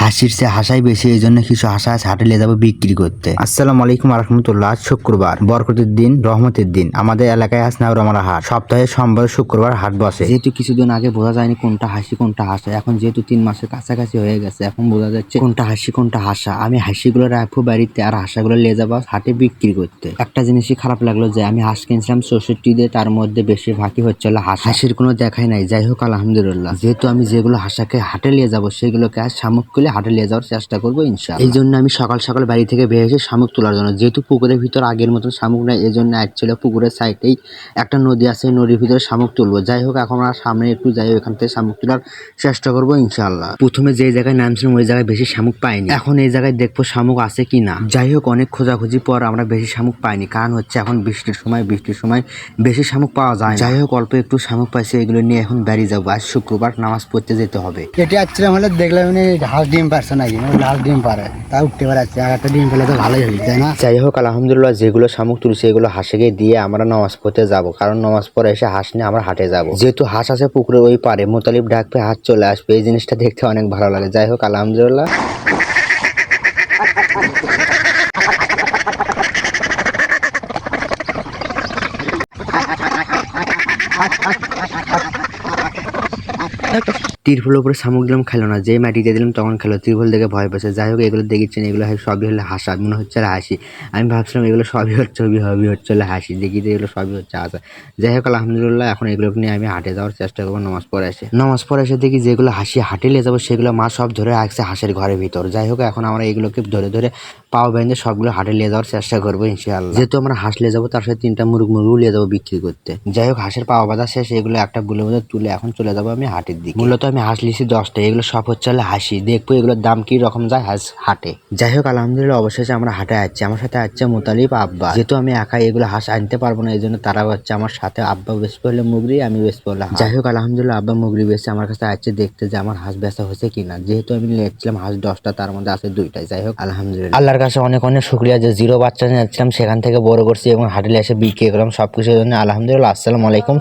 হাসির চেয়ে হাসাই বেশি, এই জন্য কিছু হাসা আছে হাটে নিয়ে যাবো বিক্রি করতে। আসসালামু আলাইকুম রহমতুল্লাহ। আজ শুক্রবার, বরকতের দিন, রহমতের দিন। আমাদের এলাকায় আজ নাউরামারা হাট। সপ্তাহে সোমবার শুক্রবার হাট বসে। যেহেতু কিছুদিন আগে বোঝা যায়নি কোনটা হাসি কোনটা হাসা, এখন যেহেতু 3 মাসের কাছাকাছি হয়ে গেছে, এখন বোঝা যাচ্ছে কোনটা হাসি কোনটা হাসা। আমি হাসিগুলো রাখবো বাড়িতে আর হাসাগুলো নিয়ে যাবো হাটে বিক্রি করতে। একটা জিনিসই খারাপ লাগলো যে আমি হাঁস কিনছিলাম 64 দিয়ে, তার মধ্যে বেশিরভাগই হচ্ছে হাসির কোনো দেখাই নাই। যাই হোক আলহামদুলিল্লাহ, যেহেতু আমি যেগুলো হাসাকে হাটে নিয়ে যাবো সেগুলোকে আজ শামুক তুলে হাটে নিয়ে যাওয়ার চেষ্টা করবো ইনশাআল্লাহ। এই জন্য আমি সকাল সকাল বাড়ি থেকে বের হয়েছি শামুক তোলার জন্য। যেহেতু পুকুরের ভিতর আগের মতন শামুক নাই, এই জন্য ছিল পুকুরের সাইডেই একটা নদী আছে, নদীর ভিতরে শামুক তুলবো। যাই হোক এখন আমরা সামনে একটু যাই, ওখান থেকে শামুক তোলার চেষ্টা করবো ইনশাআল্লাহ। প্রথমে যে জায়গায় নামছিলাম ওই জায়গায় বেশি শামুক পাইনি, এখন এই জায়গায় দেখবো শামুক আছে কিনা। যাই হোক অনেক খোঁজাখুঁজি পর আমরা বেশি শামুক পাইনি, কারণ হচ্ছে এখন বৃষ্টির সময় বেশি শামুক পাওয়া যায় না। যাই হোক অল্প একটু শামুক পাইছে, এগুলো নিয়ে এখন বাড়ি যাবো। আজ শুক্রবার, নামাজ পড়তে যেতে হবে। কেটে আসছিলাম হলে দেখলাম হাঁস ডিম পারছে নাকি, লাল ডিম পারে, তা উঠতে পারছে। আর একটা ডিম পেলে তো ভালোই হয়ে যায় না। যাই হোক আলহামদুলিল্লাহ, যেগুলো শামুক তুলছে এগুলো হাঁসকে দিয়ে আমরা নামাজ পড়তে যাব, কারণ নামাজ পড়ে এসে হাঁস নিয়ে আমরা হাটে যাব। যেহেতু হাঁস আছে পুকুরে ওই পারে, মোতালিব ডাকবে হাঁস চলে আসবে, এই জিনিসটা দেখতে অনেক ভালো লাগে। যাই হোক আলহামদুলিল্লাহ। ত্রিভুলের উপরে শামুক দিলাম, খেলো না। যে মাটিতে দিলাম তখন খেলো, ত্রিভুল দেখে ভয় পেয়েছে। যাই হোক এগুলো দেখেছেন, এগুলো সবই হলে হাসা, মনে হচ্ছে হাসি। আমি ভাবছিলাম এগুলো সবই হচ্ছে হাসি, দেখি যে এগুলো সবই হচ্ছে হাসা। যাই হোক আলহামদুলিল্লাহ, এখন এগুলো নিয়ে আমি হাটে যাওয়ার চেষ্টা করবো নামাজ পড়ে এসে দেখি যেগুলো হাসি হাটে নিয়ে যাবো সেগুলো মা সব ধরে রাখছে হাঁসের ঘরের ভিতর। যাই হোক এখন আমরা এগুলোকে ধরে ধরে পাও বেঁধে সবগুলো হাটে নিয়ে যাওয়ার চেষ্টা করবো ইনশাআল্লাহ। যেহেতু আমরা হাঁস নিয়ে যাবো, তার সাথে 3টা মুরগিও নিয়ে যাবো বিক্রি করতে। যাই হোক হাঁসের পাওয়া বাঁধা শেষ, এগুলো একটা বুলে বুলে তুলে এখন চলে যাবো আমি হাটের দিকে। মূলত আমি হাঁস লিছি 10টা, এগুলো সব হচ্ছে হাসি। দেখবো এগুলোর দাম কি রকম যায় হাটে। যাই হোক আলহামদুলিল্লাহ, অবশেষে আমরা হাটে আসছি। আমার সাথে আছে মোতালিব, আব্বা। যেহেতু আমি একাই এগুলো হাঁস আনতে পারবো না, এই জন্য তারা হচ্ছে আমার সাথে। আব্বা বেশ পড়লে মুগরি, আমি বেশ পড়লে হাঁস। যাই হোক আলহামদুলিল্লাহ, আব্বা মুগরি বেশি আমার কাছে আসছে দেখতে যে আমার হাঁস বেচা হয়েছে কিনা। যেহেতু আমি নিয়েছিলাম হাঁস 10টা, তার মধ্যে আছে 2টাই। যাই হোক আলহামদুলিল্লাহ, আল্লাহর কাছে অনেক অনেক শুকরিয়া যে 0 বাচ্চা নিয়েছিলাম সেখান থেকে বড় করছি এবং হাটে এসে বিক্রি করলাম। সবকিছুর জন্য আলহামদুলিল্লাহ। আসসালামু আলাইকুম।